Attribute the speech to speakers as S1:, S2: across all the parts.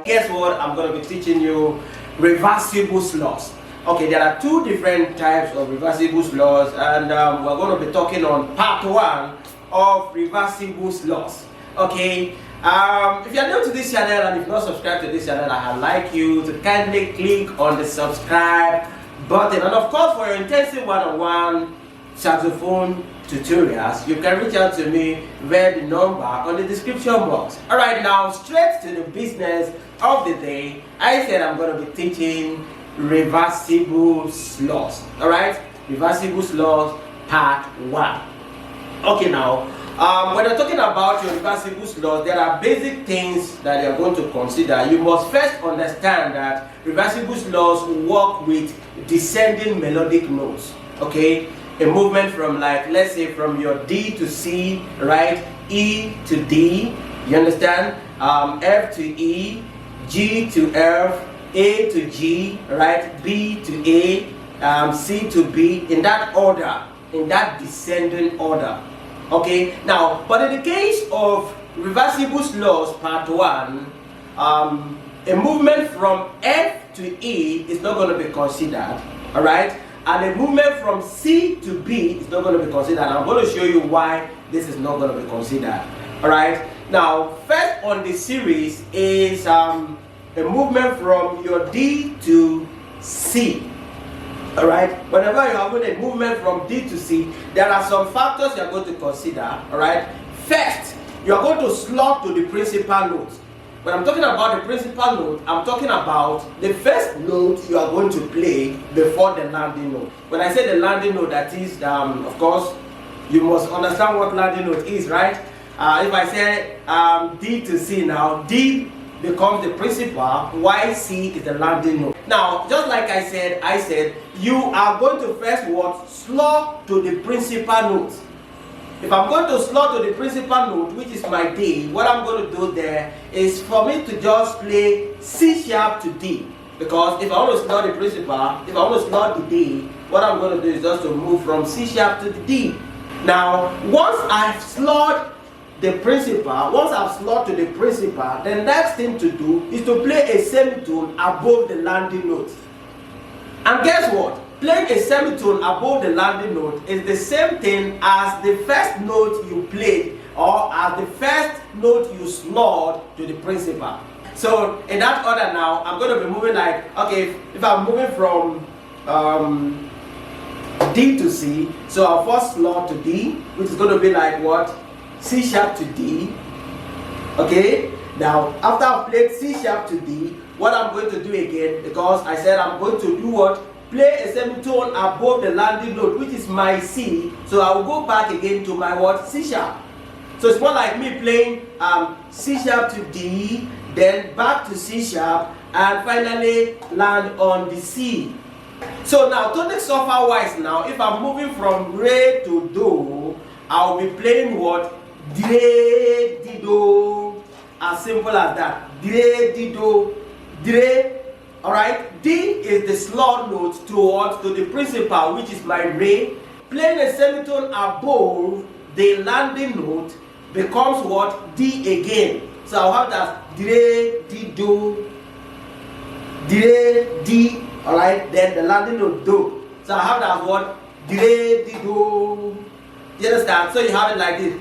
S1: Guess what? I'm going to be teaching you reversible slurs. Okay, there are two different types of reversible slurs, and we're going to be talking on part 1 of reversible slurs. Okay, if you're new to this channel and if you're not subscribed to this channel, I'd like you to kindly click on the subscribe button. And of course, for your intensive one-on-one saxophone tutorials, you can reach out to me via the number on the description box. Alright, now straight to the business of the day. I said I'm going to be teaching reversible slurs. Alright, reversible slurs part 1. Okay, now when you're talking about your reversible slurs, there are basic things that you're going to consider. You must first understand that reversible slurs work with descending melodic notes. Okay, a movement from, like, let's say from your D to C, right? E to D, you understand? F to E, G to F, A to G, right? B to A, C to B, in that order, in that descending order. Okay, now, but in the case of reversible slurs part 1, a movement from F to E is not going to be considered, all right? And a movement from C to B is not going to be considered. I'm going to show you why this is not going to be considered. All right. Now, first on the series is a movement from your D to C. All right. Whenever you are having a movement from D to C, there are some factors you are going to consider. All right. First, you are going to slot to the principal note. When I'm talking about the principal note, I'm talking about the first note you are going to play before the landing note. When I say the landing note, that is, of course, you must understand what landing note is, right? If I say D to C now, D becomes the principal, while C is the landing note. Now, just like I said, you are going to first slot to the principal note. If I'm going to slot to the principal note, which is my D, what I'm going to do there is for me to just play C sharp to D. Because if I want to slot the principal, if I want to slot the D, what I'm going to do is just to move from C sharp to the D. Now, once I've slot the principal, once I've slot to the principal, the next thing to do is to play a semitone above the landing note. And guess what? Playing a semitone above the landing note is the same thing as the first note you played, or as the first note you slot to the principal. So in that order now, I'm going to be moving like, okay, if I'm moving from D to C, so I'll first slot to D, which is going to be like what? C sharp to D. Okay, now after I've played C sharp to D, what I'm going to do again, because I said I'm going to do what? Play a semitone above the landing note, which is my C. So I will go back again to my what? C sharp. So it's more like me playing C sharp to D, then back to C sharp, and finally land on the C. So now tonic suffer wise now, if I'm moving from Re to Do, I'll be playing what? Dre, di, do. As simple as that. Dre, di, do. Dre. Alright, D is the slot note to the principal, which is my Re. Playing a semitone above the landing note becomes what? D again. So I'll have that Dre, di, do. Dre, di. Alright, then the landing note do. So I have that what? Dre, di, do. You understand? So you have it like this.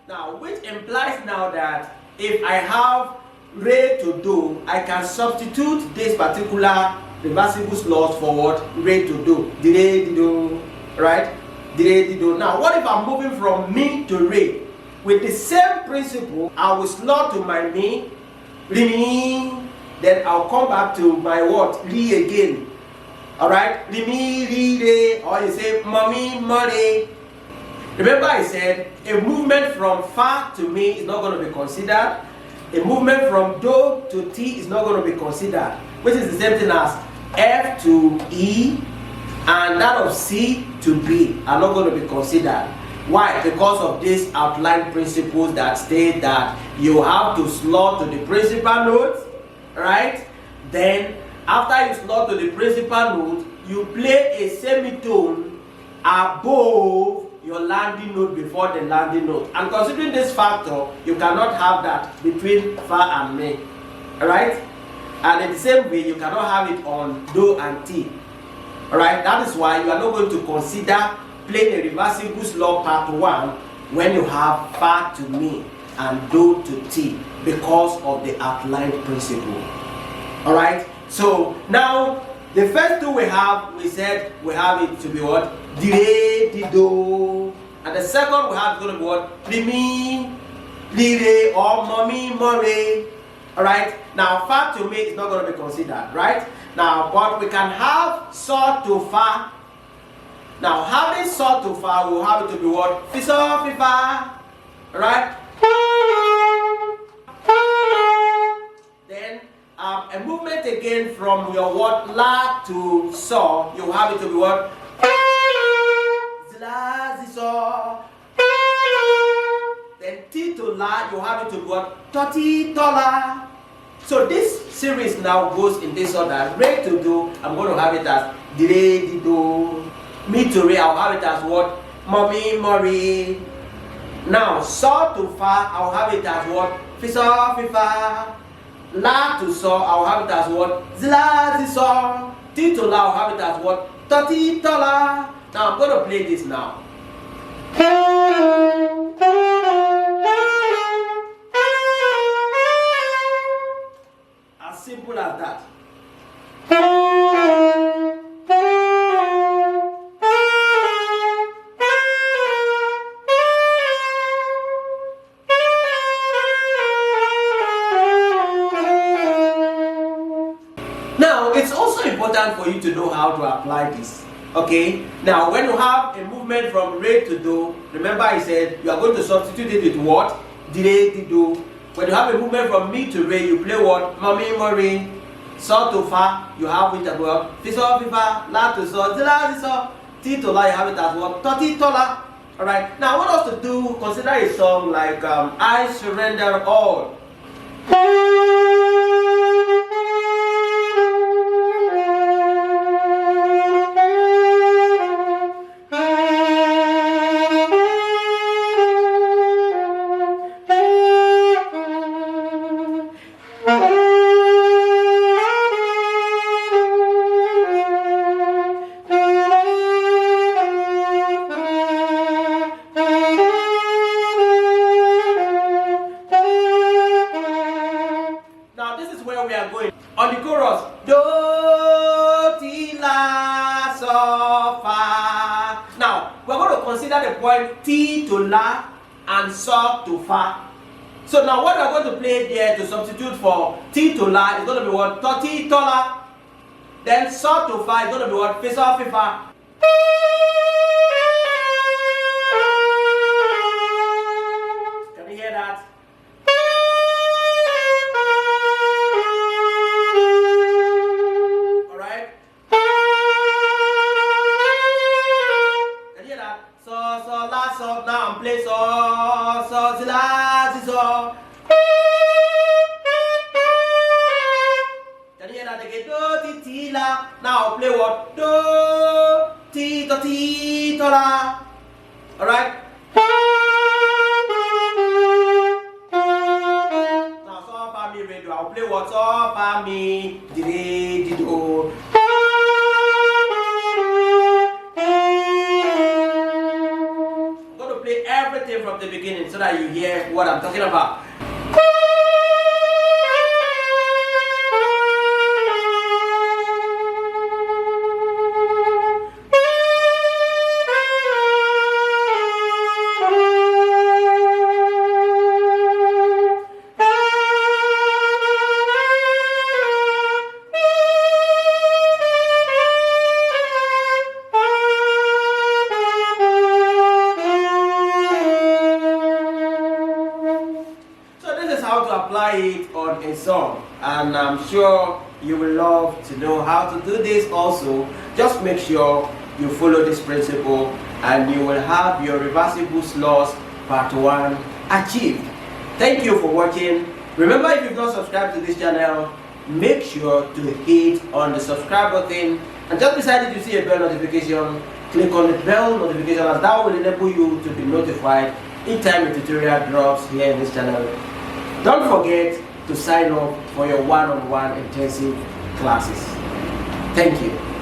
S1: Now, which implies now that if I have Re to Do, I can substitute this particular reversible slurs for what? Re to Do. Di, di, do. Right? Di, di, do. Now, what if I'm moving from Mi to Re? With the same principle, I will slot to my Mi, Re, Mi, then I'll come back to my what? Re again. Alright? Re, Mi, Re, Re, or you say Mommy, Mori. Remember I said a movement from Fa to Mi is not going to be considered. A movement from Do to T is not going to be considered, which is the same thing as F to E, and that of C to B are not going to be considered. Why? Because of these outline principles that state that you have to slot to the principal note, right? Then after you slot to the principal note, you play a semitone above your landing note before the landing note. And considering this factor, you cannot have that between fa and mi. Alright? And in the same way, you cannot have it on do and ti. Alright? That is why you are not going to consider playing a reversible slur part 1 when you have fa to mi and do to ti because of the outlined principle. Alright? So now the first two we said we have it to be what? Di re, di do. And the second we have going to be what? Di mi, di re, or mo mi, mo re. Alright? Now fa to mi is not going to be considered, right? Now, but we can have so to fa. Now, having so to fa, we'll have it to be what? Fi so, fi fa. Alright? Then a movement again from your what? La to so, you have it to be what? Zla, zi, so. Then ti to la, you have it to be what? Toti, tola. So this series now goes in this order. Re to do, I'm going to have it as di re, di do. Mi to re, I'll have it as what? Mo mi, mo re. Now, so to fa, I'll have it as what? Fi so, fi fa. La to so, I'll have it as what? Zla, zi, so. Ti to la, I'll have it as what? Toti, tola. Now, I'm going to play this now. As simple as that. Now, it's also important for you to know how to apply this. Okay? Now, when you have a movement from re to do, remember I said you are going to substitute it with what? Di re, di do. When you have a movement from mi to re, you play what? Mo mi, mo re. So to fa, you have it as well. Fi so, fi fa. La to so, zi la, zi so. Ti to la, you have it as well. Toti, tola. Alright? Now, I want us to do, consider a song like I Surrender All. On the chorus, do, ti, la, so, fa. Now, we're going to consider the point ti to la and so to fa. So now what we're going to play there to substitute for ti to la is going to be what? Toti, tola. Then so to fa is going to be what? Fi so, fi fa. Can you hear that? Now I'm playing so, so, zi, la, zi, so. Can you hear that again? Do, ti, ti, la. Now I'll play what? Do, ti, to, ti, to, la. Alright? Now so, fa, mi, re, do. I'll play what? So, fa, mi, di, re, di, do. Everything from the beginning so that you hear what I'm talking about. How to apply it on a song, and I'm sure you will love to know how to do this also. Just make sure you follow this principle and you will have your reversible slurs part 1 achieved. Thank you for watching. Remember, if you've not subscribed to this channel, make sure to hit on the subscribe button, and just beside it you see a bell notification. Click click on the bell notification, as that will enable you to be notified each time a tutorial drops here in this channel. Don't forget to sign up for your one-on-one intensive classes. Thank you.